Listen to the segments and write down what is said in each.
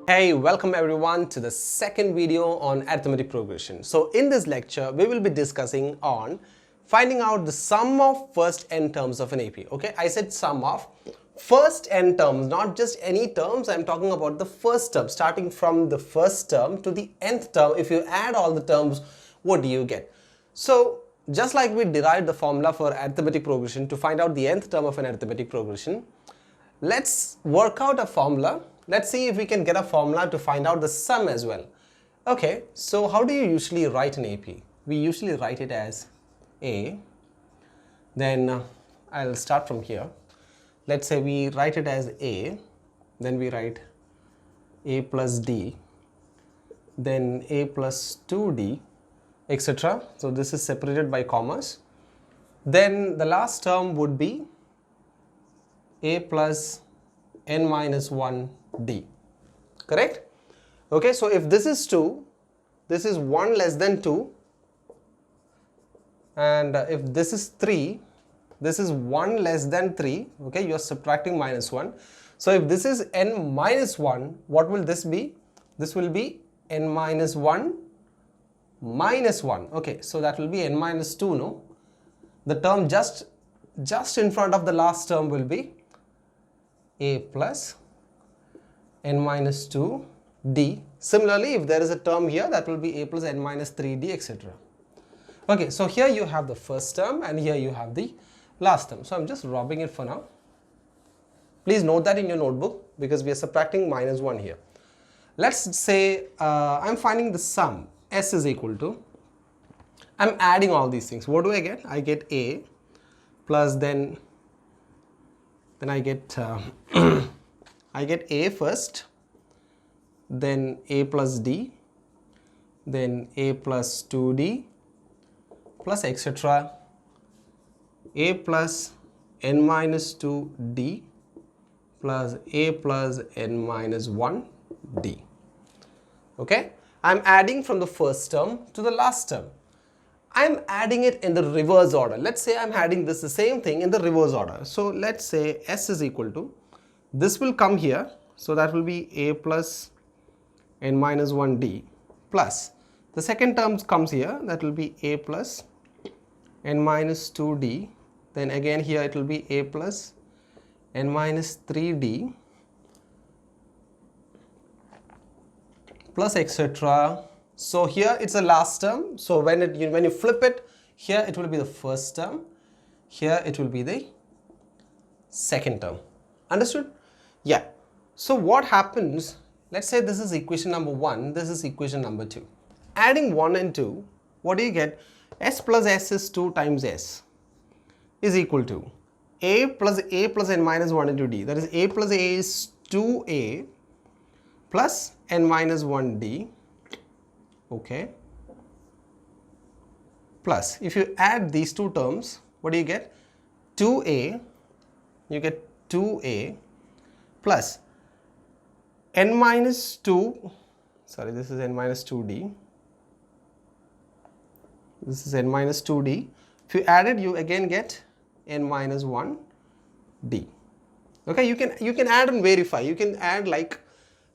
Hey, welcome everyone to the second video on arithmetic progression. So in this lecture, we will be discussing on finding out the sum of first n terms of an AP. Okay, I said sum of first n terms, not just any terms. I'm talking about the first term, starting from the first term to the nth term. If you add all the terms, what do you get? So just like we derived the formula for arithmetic progression to find out the nth term of an arithmetic progression, let's work out a formula. Let's see if we can get a formula to find out the sum as well. Okay, so how do you usually write an AP? We usually write it as A. Then I'll start from here. Let's say we write it as A. Then we write A plus D. Then A plus 2D, etc. So this is separated by commas. Then the last term would be A plus n minus 1 d, correct? Okay, so if this is 2, this is 1 less than 2, and if this is 3, this is 1 less than 3, okay, you are subtracting minus 1. So if this is n minus 1, what will this be? This will be n minus 1 minus 1, okay, so that will be n minus 2, no? The term just in front of the last term will be A plus n minus 2 d. Similarly, if there is a term here, that will be A plus n minus 3d, etc. Okay, so here you have the first term and here you have the last term. So I'm just robbing it for now. Please note that in your notebook because we are subtracting minus 1 here. Let's say I'm finding the sum. S is equal to, I'm adding all these things. What do I get? I get A plus then I get I get A first, then A plus D, then A plus 2D plus etc. A plus n minus 2D plus A plus n minus 1D. Okay, I'm adding from the first term to the last term. I'm adding it in the reverse order. Let's say I'm adding this the same thing in the reverse order. So let's say S is equal to, this will come here, so that will be A plus n minus 1d plus the second term comes here, that will be A plus n minus 2d, then again here it will be A plus n minus 3d plus etc. So here it's the last term, so when you flip it, here it will be the first term, here it will be the second term. Understood? Yeah. So what happens, let's say this is equation number 1, this is equation number 2. Adding 1 and 2, what do you get? S plus S is 2 times S is equal to A plus n minus 1 into D. That is A plus A is 2A plus n minus 1D. Okay, plus if you add these two terms, what do you get? 2a, you get 2a plus n minus 2, sorry, this is n minus 2d, this is n minus 2d. If you add it, you again get n minus 1d. Okay, you can add and verify. You can add, like,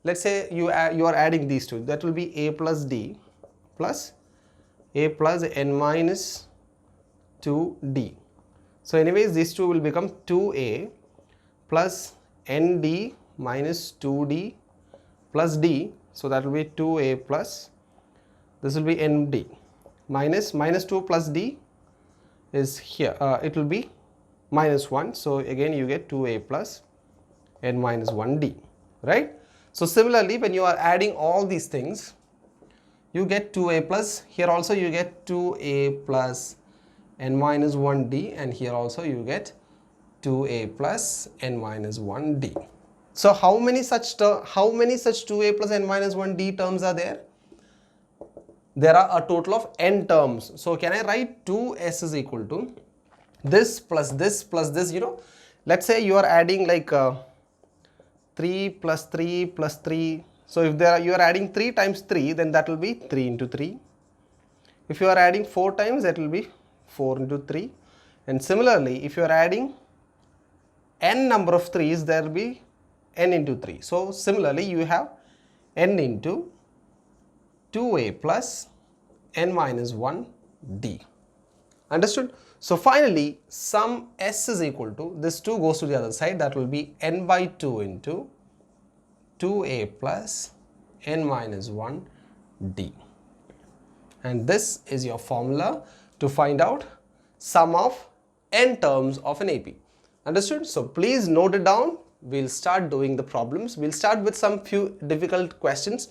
let's say you are adding these two, that will be A plus D plus A plus n minus 2d. So anyways, these two will become 2a plus nd minus 2d plus d. So that will be 2a plus, this will be nd minus 2 plus d is here, it will be minus 1. So again you get 2a plus n minus 1d, right? So similarly, when you are adding all these things, you get 2a plus, here also you get 2a plus n minus 1d, and here also you get 2a plus n minus 1d. So how many such 2a plus n minus 1d terms are there? There are a total of n terms. So can I write 2s is equal to this plus this plus this, you know, let's say you are adding like 3 plus 3 plus 3. So if you are adding 3 times 3, then that will be 3 into 3. If you are adding 4 times, that will be 4 into 3. And similarly, if you are adding n number of 3's, there will be n into 3. So similarly, you have n into 2a plus n minus 1 d. Understood? So finally, sum s is equal to, this 2 goes to the other side, that will be n by 2 into 2a plus n minus 1 d. And this is your formula to find out sum of n terms of an AP. Understood? So please note it down. We'll start doing the problems. We'll start with some few difficult questions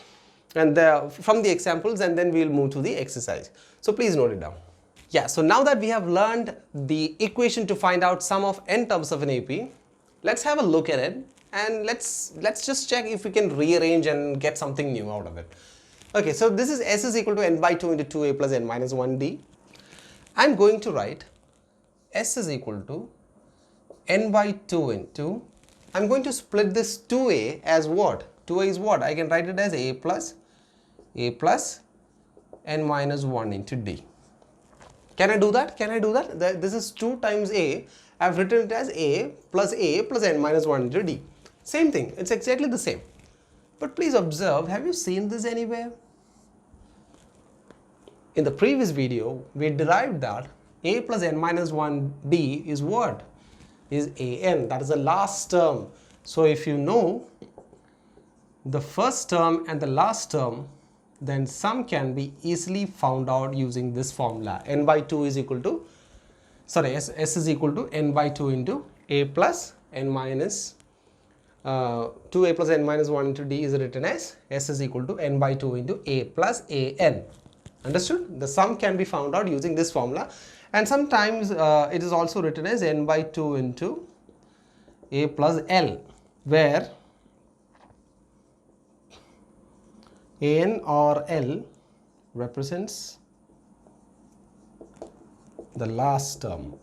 and from the examples, and then we'll move to the exercise. So please note it down. Yeah, so now that we have learned the equation to find out sum of n terms of an AP, let's have a look at it and let's just check if we can rearrange and get something new out of it. Okay, so this is s is equal to n by 2 into 2a plus n minus 1d. I'm going to write s is equal to n by 2 into, I'm going to split this 2a as what? 2a is what? I can write it as a plus n minus 1 into d. Can I do that? Can I do that? This is 2 times a. I've written it as a plus n minus 1 into d. Same thing. It's exactly the same. But please observe, have you seen this anywhere? In the previous video, we derived that a plus n minus 1 d is what? Is an. That is the last term. So if you know the first term and the last term, then sum can be easily found out using this formula. N by 2 is equal to, sorry, s is equal to n by 2 into a plus n minus 2a plus n minus 1 into d is written as s is equal to n by 2 into a plus an. Understood? The sum can be found out using this formula, and sometimes it is also written as n by 2 into a plus l, where an or l represents the last term.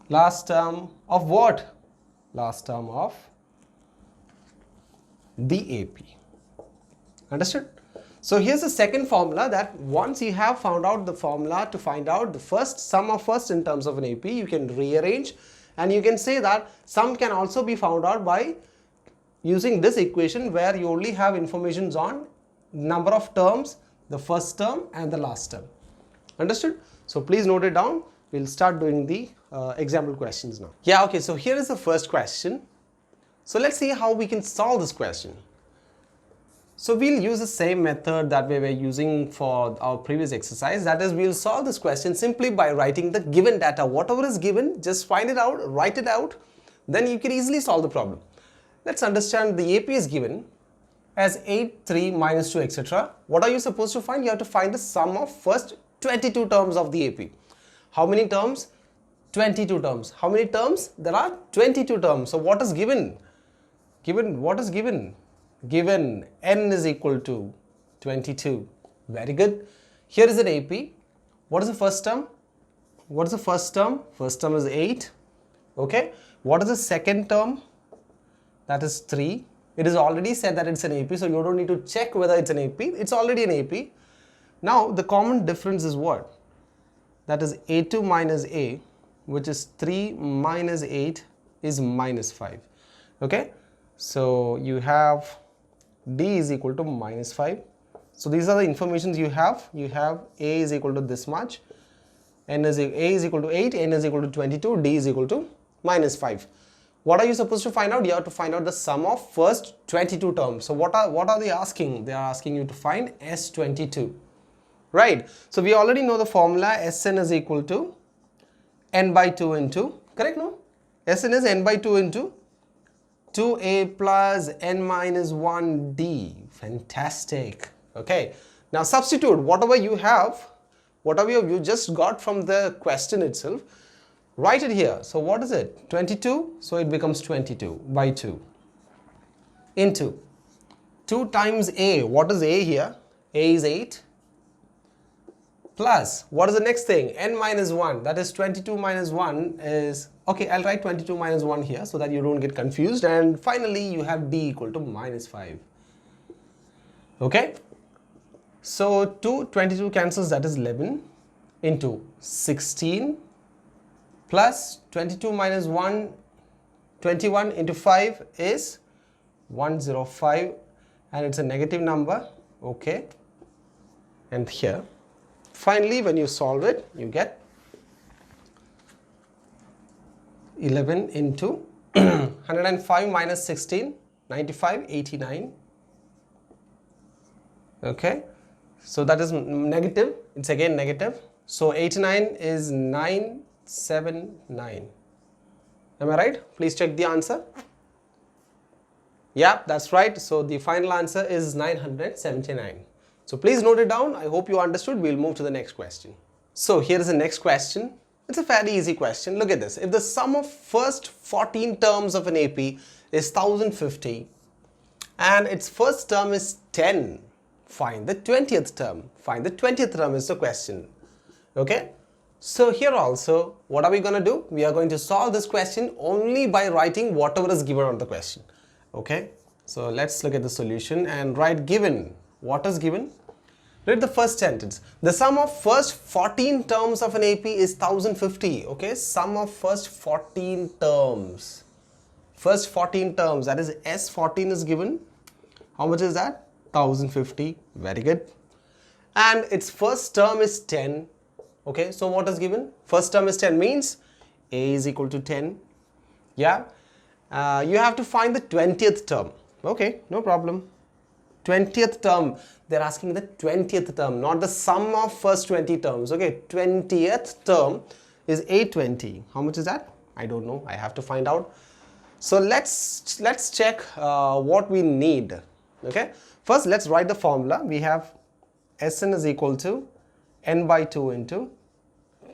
Last term of what? Last term of the AP. Understood? So here's the second formula, that once you have found out the formula to find out the first sum of first in terms of an AP, you can rearrange and you can say that sum can also be found out by using this equation, where you only have informations on number of terms, the first term and the last term. Understood? So please note it down. We'll start doing the example questions now. Yeah, okay, so here is the first question. So let's see how we can solve this question. So we'll use the same method that we were using for our previous exercise. That is, we'll solve this question simply by writing the given data. Whatever is given, just find it out, write it out, then you can easily solve the problem. Let's understand the AP is given as 8, 3, minus 2, etc. What are you supposed to find? You have to find the sum of first 22 terms of the AP. How many terms? 22 terms. How many terms? There are 22 terms. So what is given? What is given? Given n is equal to 22. Very good. Here is an AP. What is the first term? What is the first term? First term is 8. Okay. What is the second term? That is 3. It is already said that it's an AP, so you don't need to check whether it's an AP. It's already an AP. Now the common difference is what? That is a2 minus a, which is 3 minus 8 is minus 5. Okay. So you have d is equal to minus 5. So these are the informations you have. You have a is equal to this much, a is equal to 8, n is equal to 22, d is equal to minus 5. What are you supposed to find out? You have to find out the sum of first 22 terms. So what are they asking? They are asking you to find S22. Right? So we already know the formula. Sn is equal to n by 2 into, correct, no? Sn is n by 2 into 2a plus n minus 1d. Fantastic. Okay. Now substitute whatever you have, whatever you just got from the question itself, write it here. So what is it? 22. So it becomes 22 by 2 into 2 times a. What is a here? A is 8. Plus, what is the next thing? N minus 1. That is 22 minus 1 is, okay, I'll write 22 minus 1 here so that you don't get confused. And finally, you have d equal to minus 5. Okay. So 22 cancels, that is 11 into 16 plus 22 minus 1, 21 into 5 is 105 and it's a negative number, okay, and here. Finally, when you solve it, you get 11 into 105 minus 16, 95, 89. Okay, so that is negative, it's again negative. So 89 is 979. Am I right? Please check the answer. Yeah, that's right. So the final answer is 979. So please note it down. I hope you understood. We'll move to the next question. So here is the next question. It's a fairly easy question. Look at this. If the sum of first 14 terms of an AP is 1050 and its first term is 10, find the 20th term. Find the 20th term is the question. Okay. So here also, what are we going to do? We are going to solve this question only by writing whatever is given on the question. Okay. So let's look at the solution and write given. What is given? Read the first sentence. The sum of first 14 terms of an AP is 1050. Okay, sum of first 14 terms. First 14 terms, that is S14 is given. How much is that? 1050. Very good. And its first term is 10. Okay, so what is given? First term is 10 means A is equal to 10. Yeah. You have to find the 20th term. Okay, no problem. 20th term, they're asking the 20th term, not the sum of first 20 terms. Okay, 20th term is 820. How much is that? I don't know. I have to find out. So let's check what we need. Okay, first let's write the formula. We have Sn is equal to n by 2 into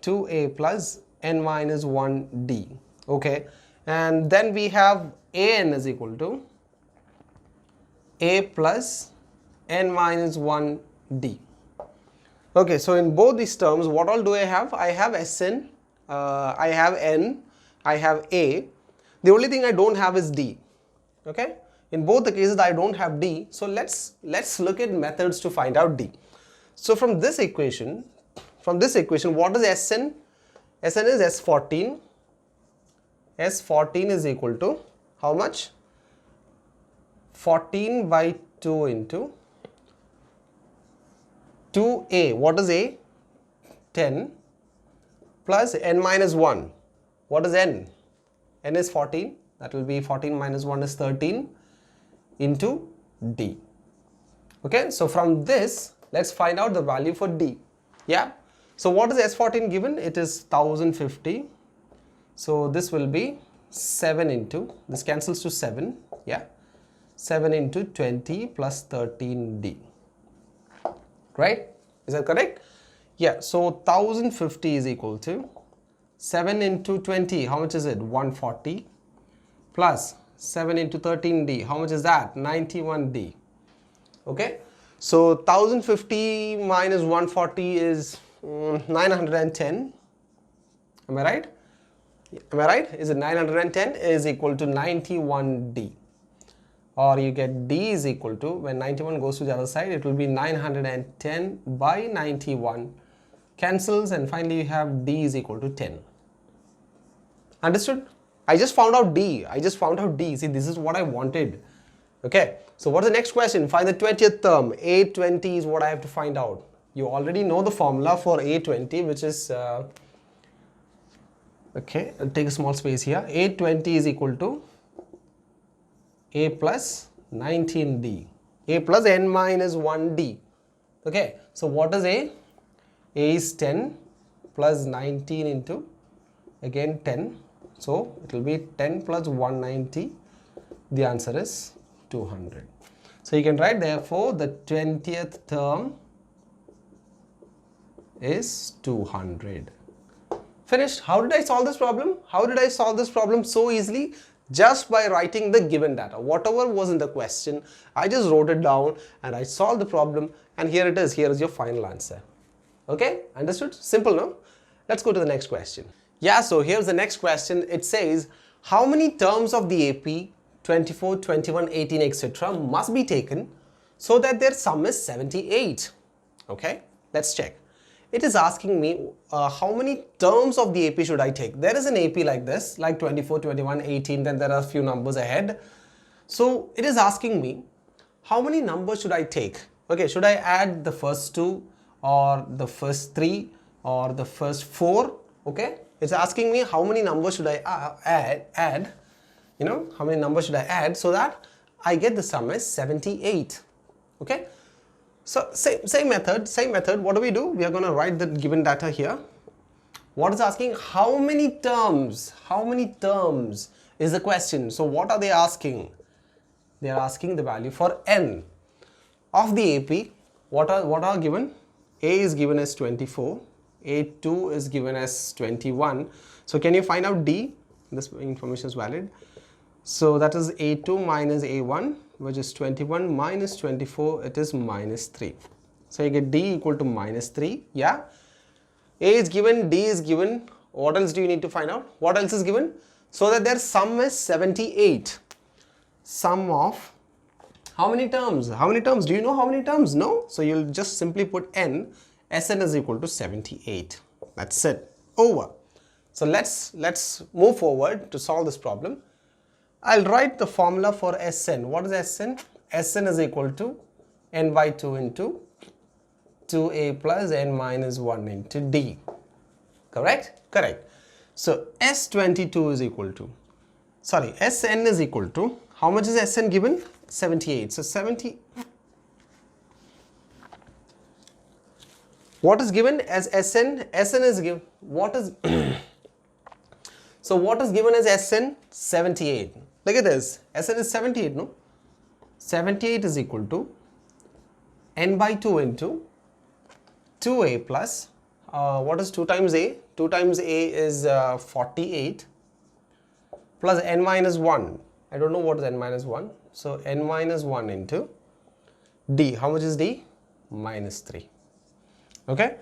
2a plus n minus 1d. Okay, and then we have an is equal to a plus n minus 1d. Okay, so in both these terms, what all do I have? I have Sn, I have n, I have a. The only thing I don't have is d. Okay, in both the cases I don't have d. So let's look at methods to find out d. So from this equation, what is Sn? Sn is S14. S14 is equal to how much? 14 by 2 into 2a. What is a? 10 plus n minus 1. What is n? N is 14. That will be 14 minus 1 is 13 into d. Okay, so from this, let's find out the value for d. Yeah. So what is S14 given? It is 1050. So this will be 7 into, this cancels to 7. Yeah. 7 into 20 plus 13d. Right? Is that correct? Yeah. So 1050 is equal to 7 into 20. How much is it? 140 plus 7 into 13d. How much is that? 91d. Okay. So 1050 minus 140 is 910. Am I right? Am I right? Is it 910 is equal to 91d? Or you get d is equal to, when 91 goes to the other side, it will be 910 by 91. Cancels, and finally you have d is equal to 10. Understood? I just found out d. See, this is what I wanted. Okay. So what's the next question? Find the 20th term. A20 is what I have to find out. You already know the formula for A20, which is, okay, I'll take a small space here. A20 is equal to a plus 19d. A plus n minus 1d. Okay, so what is A? A is 10 plus 19 into, again 10. So it will be 10 plus 190. The answer is 200. So you can write, therefore, the 20th term is 200. Finished. How did I solve this problem? How did I solve this problem so easily? Just by writing the given data. Whatever was in the question, I just wrote it down and I solved the problem, and here it is. Here is your final answer. Okay, understood? Simple, no? Let's go to the next question. Yeah, so here's the next question. It says, how many terms of the AP 24, 21, 18, etc. must be taken so that their sum is 78? Okay, let's check. It is asking me how many terms of the AP should I take. There is an AP like this, like 24, 21, 18, then there are a few numbers ahead. So it is asking me how many numbers should I take? Okay, should I add the first 2 or the first 3 or the first 4? Okay, it's asking me how many numbers should I add, you know, how many numbers should I add so that I get the sum as 78. Okay, so same method. What do? We are going to write the given data here. What is asking? How many terms? How many terms is the question. So what are they asking? They are asking the value for n of the AP. What are given? A is given as 24. A2 is given as 21. So can you find out D? This information is valid. So that is A2 minus A1, which is 21 minus 24, it is minus 3. So you get D equal to minus 3. Yeah. A is given, D is given. What else do you need to find out? What else is given? So that their sum is 78. Sum of how many terms? How many terms? Do you know how many terms? No? So you'll just simply put n. Sn is equal to 78. That's it. Over. So let's move forward to solve this problem. I'll write the formula for Sn. What is Sn? Sn is equal to n by 2 into 2a plus n minus 1 into d. Correct? Correct. So S22 is equal to, sorry, Sn is equal to, how much is Sn given? 78. So 70. What is given as Sn? Sn is given. What is so what is given as Sn? 78. Look at this. Sn is 78, no? 78 is equal to n by 2 into 2a plus, what is 2 times a? 2 times a is 48 plus n minus 1. I don't know what is n minus 1. So n minus 1 into d. How much is d? Minus 3. Okay.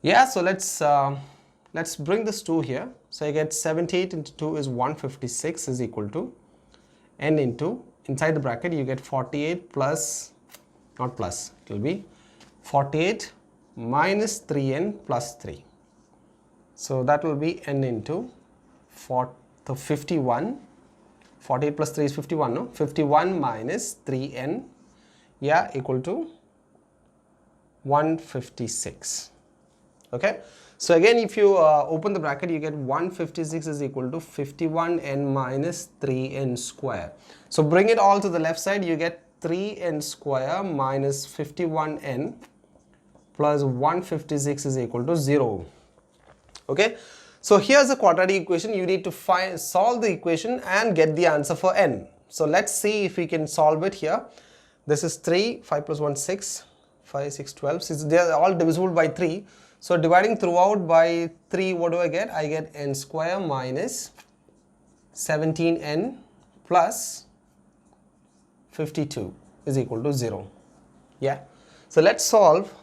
Yeah, so let's bring this 2 here. So I get 78 into 2 is 156 is equal to n into, inside the bracket you get 48 plus, not plus, it will be 48 minus 3n plus 3. So that will be n into 51. 48 plus 3 is 51, no? 51 minus 3n, yeah, equal to 156. Okay. So again, if you open the bracket, you get 156 is equal to 51n minus 3n square. So bring it all to the left side, you get 3n square minus 51n plus 156 is equal to 0. Okay. So here's the quadratic equation. You need to solve the equation and get the answer for n. So let's see if we can solve it here. This is 3, 5 plus 1, 6, 5, 6, 12. Since they are all divisible by 3. So dividing throughout by 3, what do I get? I get n square minus 17n plus 52 is equal to 0. Yeah. So let's solve.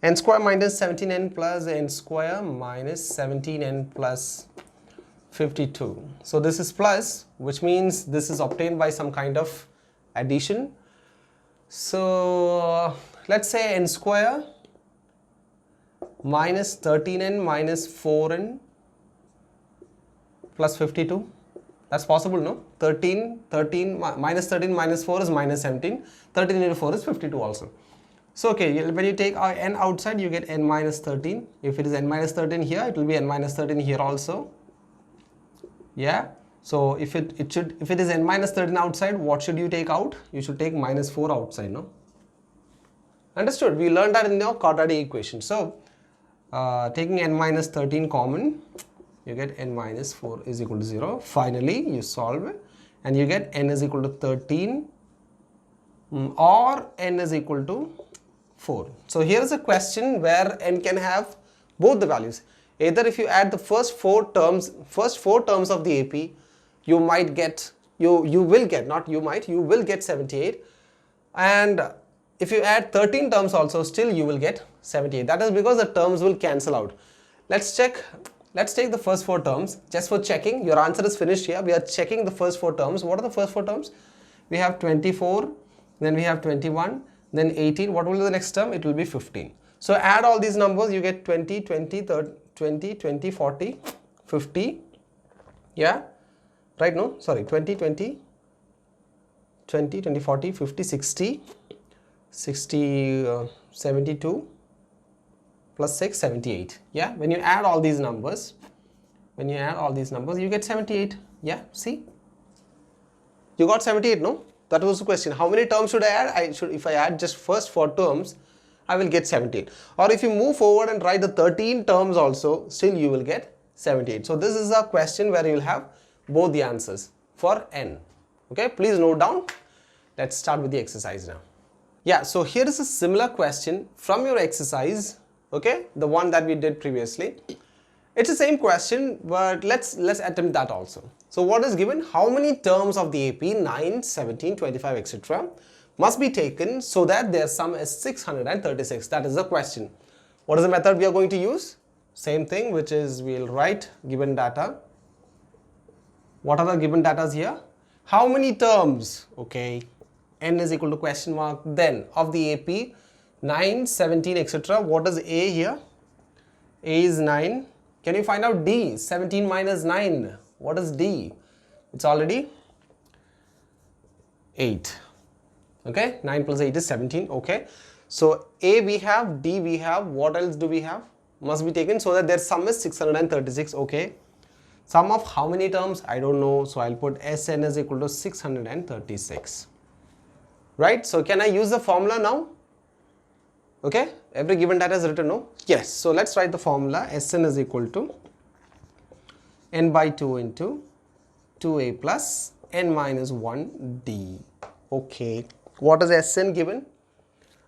N square minus 17n plus n square minus 17n plus 52. So this is plus, which means this is obtained by some kind of addition. So let's say n square minus 13n minus 4n plus 52. That's possible, no? 13 minus 13 minus 4 is minus 17. 13 into 4 is 52 also. So okay, when you take n outside, you get n minus 13. If it is n minus 13 here, it will be n minus 13 here also. Yeah. So if it is n minus 13 outside, what should you take out? You should take minus 4 outside, no? Understood? We learned that in the quadratic equation. So taking n minus 13 common, you get n minus 4 is equal to 0. Finally, you solve it and you get n is equal to 13 or n is equal to 4. So here is a question where n can have both the values. Either if you add the first four terms of the AP, you might get, you will get 78, and if you add 13 terms also, still you will get 78. That is because the terms will cancel out. Let's check. Let's take the first 4 terms just for checking. Your answer is finished here. We are checking the first 4 terms. What are the first 4 terms? We have 24, then we have 21, then 18. What will be the next term? It will be 15. So add all these numbers, you get 20, 20, 30, 20, 20, 40, 50. Yeah, right? No, sorry, 20, 20, 20, 20, 40, 50, 60, 72 plus 6, 78. Yeah, when you add all these numbers, you get 78. Yeah, see, you got 78, no? That was the question. How many terms should I add? If I add just first 4 terms, I will get 78. Or if you move forward and write the 13 terms also, still you will get 78. So this is a question where you will have both the answers for n. Okay, please note down. Let's start with the exercise now. Yeah, so here is a similar question from your exercise, okay, the one that we did previously. It's the same question, but let's attempt that also. So what is given? How many terms of the AP 9, 17, 25, etc. must be taken so that their sum is 636? That is the question. What is the method we are going to use? Same thing, which is we'll write given data. What are the given datas here? How many terms? Okay, n is equal to question mark. Then of the AP 9, 17, etc. What is A here? A is 9. Can you find out D? 17 minus 9. What is D? It's already 8. Okay, 9 plus 8 is 17. Okay, so A we have, D we have. What else do we have? Must be taken so that their sum is 636. Okay, sum of how many terms? I don't know. So I'll put Sn is equal to 636. Right? So can I use the formula now? Okay, every given data is written, no? Yes. So let's write the formula. Sn is equal to n by 2 into 2a plus n minus 1d. Okay, what is Sn given?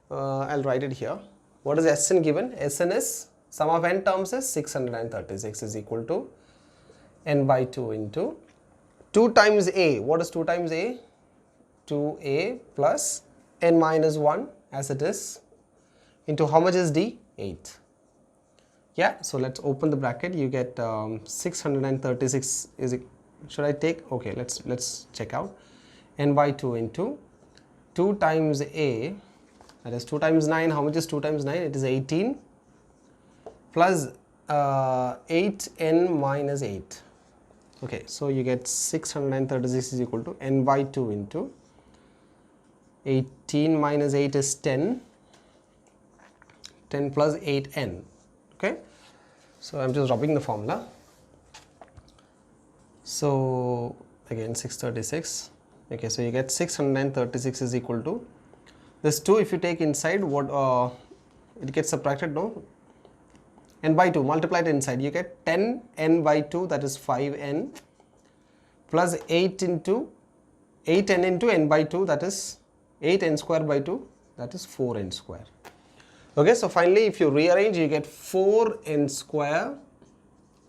I'll write it here. What is Sn given? Sn is sum of n terms is 636 is equal to n by 2 into 2 times a. What is 2 times a? 2a plus n minus 1 as it is into how much is d? 8. Yeah, so let's open the bracket. You get 636 is it, should I take? Okay, let's check out. N by 2 into 2 times a, that is 2 times 9. How much is 2 times 9? It is 18 plus 8n minus 8. Okay, so you get 636 is equal to n by 2 into 18 minus 8 is 10. 10 plus 8n. Okay, so I'm just dropping the formula. So again 636. Okay, so you get 636 is equal to this 2. If you take inside, what it gets subtracted, no? N by 2 multiplied inside, you get 10 n by 2, that is 5n, plus 8 into 8n into n by 2, that is 8n square by 2, that is 4n square. Okay, so finally if you rearrange, you get 4n square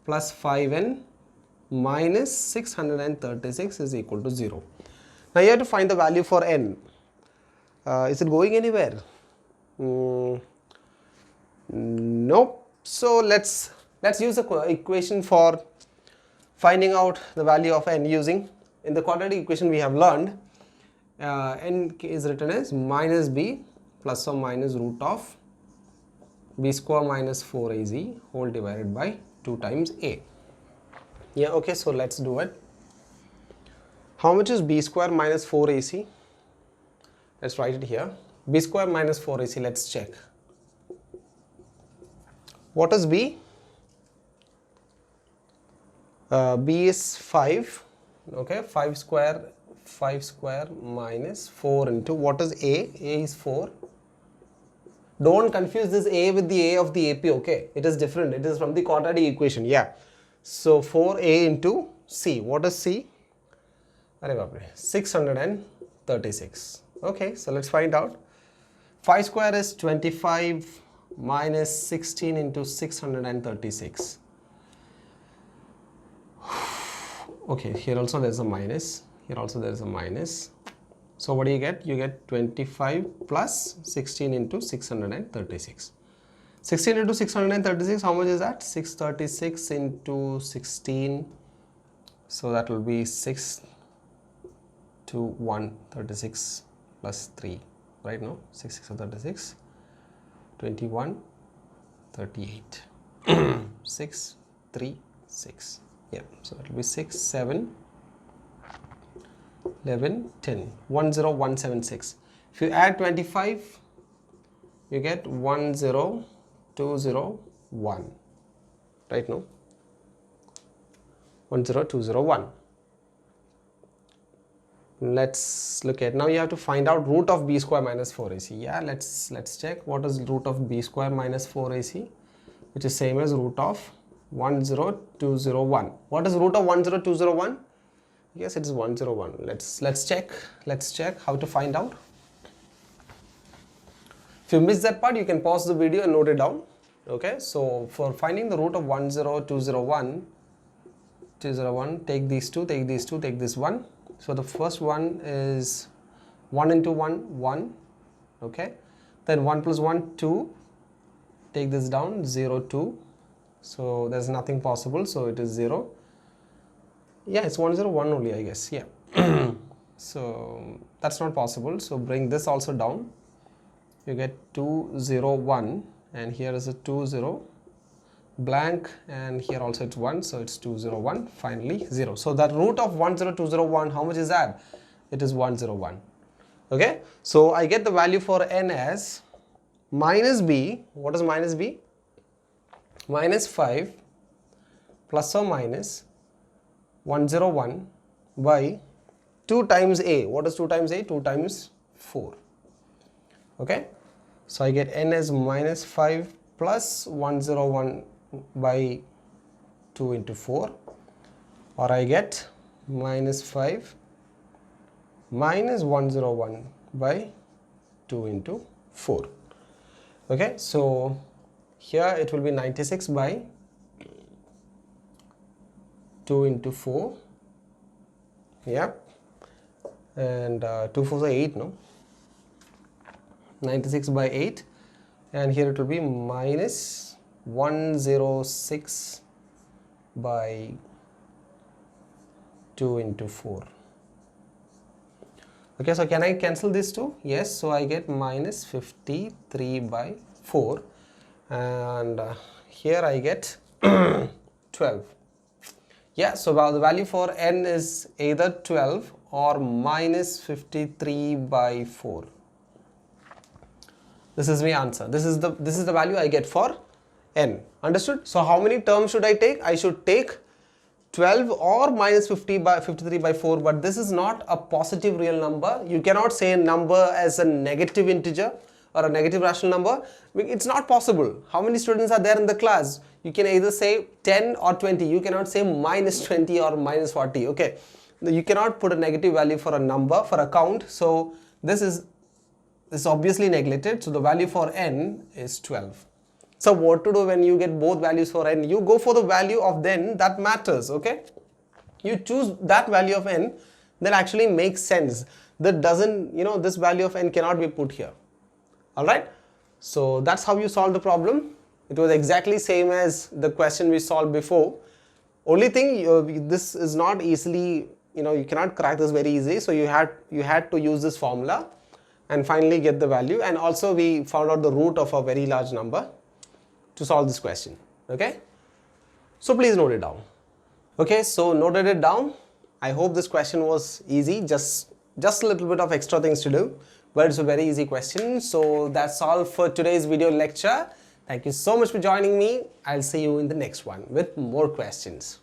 plus 5n minus 636 is equal to 0. Now you have to find the value for n. Is it going anywhere? Nope. So let's use the equation for finding out the value of n using, in the quadratic equation we have learned, n is written as minus b plus or minus root of b square minus 4az whole divided by 2 times a. Yeah, okay, so let's do it. How much is b square minus 4ac? Let's write it here. B square minus 4ac, let's check. What is b? B is 5. Okay, 5 square minus 4 into, what is a? A is 4. Don't confuse this a with the a of the AP, okay? It is different. It is from the quadratic equation, yeah. So 4a into c. What is c? 636. Okay, so let's find out. 5 square is 25 minus 16 into 636. Okay, here also there is a minus. Here also there is a minus. So what do you get? You get 25 plus 16 into 636. 16 into 636, how much is that? 636 into 16. So that will be 6 to 136 plus 3. Right now, 6 6 36, 21, 38. 6, 3, 6. Yeah, so it will be 6, 7, 11, 10, 10176. If you add 25, you get 10201, right? No, 10201. Let's look at, now you have to find out root of b square minus 4ac. Yeah, let's check what is root of b square minus 4ac, which is same as root of 10201. What is root of 10201? Yes, it is 101. Let's check how to find out. If you missed that part, you can pause the video and note it down. Okay, so for finding the root of 10201, take these two, take this one. So the first one is 1 into 1, 1. Okay, then 1 plus 1, 2. Take this down, 0, 2. So there's nothing possible, so it is 0. Yeah, it's 101 only, I guess. Yeah. So that's not possible. So bring this also down. You get 201, and here is a 20 blank, and here also it's 1, so it's 201. Finally 0. So that root of 10201, how much is that? It is 101. Okay, so I get the value for n as minus b. What is minus b? Minus 5 plus or minus 101 by 2 times a. What is 2 times a? 2 times 4. Okay, so I get n as minus 5 plus 101 by 2 into 4, or I get minus 5 minus 101 by 2 into 4. Okay, so here it will be 96 by 2 into 4. Yep, and 2 4s are 8, no? 96 by 8, and here it will be minus 106 by 2 into 4. Okay, so can I cancel these two? Yes, so I get minus 53 by 4, and here I get 12. Yeah, so the value for n is either 12 or minus 53 by 4. This is my answer. This is the value I get for n. Understood? So how many terms should I take? I should take 12 or minus 53 by 4, but this is not a positive real number. You cannot say a number as a negative integer or a negative rational number. It's not possible. How many students are there in the class? You can either say 10 or 20. You cannot say minus 20 or minus 40. Okay, you cannot put a negative value for a number, for a count. So this is obviously neglected. So the value for n is 12. So what to do when you get both values for n? You go for the value of n that matters. Okay, you choose that value of n that actually makes sense. That doesn't, this value of n cannot be put here. All right, so that's how you solve the problem. It was exactly same as the question we solved before. Only thing, this is not easily, you cannot crack this very easily. So you had to use this formula and finally get the value. And also we found out the root of a very large number to solve this question. Okay, so please note it down. Okay, so noted it down. I hope this question was easy, just a little bit of extra things to do, but it's a very easy question. So that's all for today's video lecture. Thank you so much for joining me. I'll see you in the next one with more questions.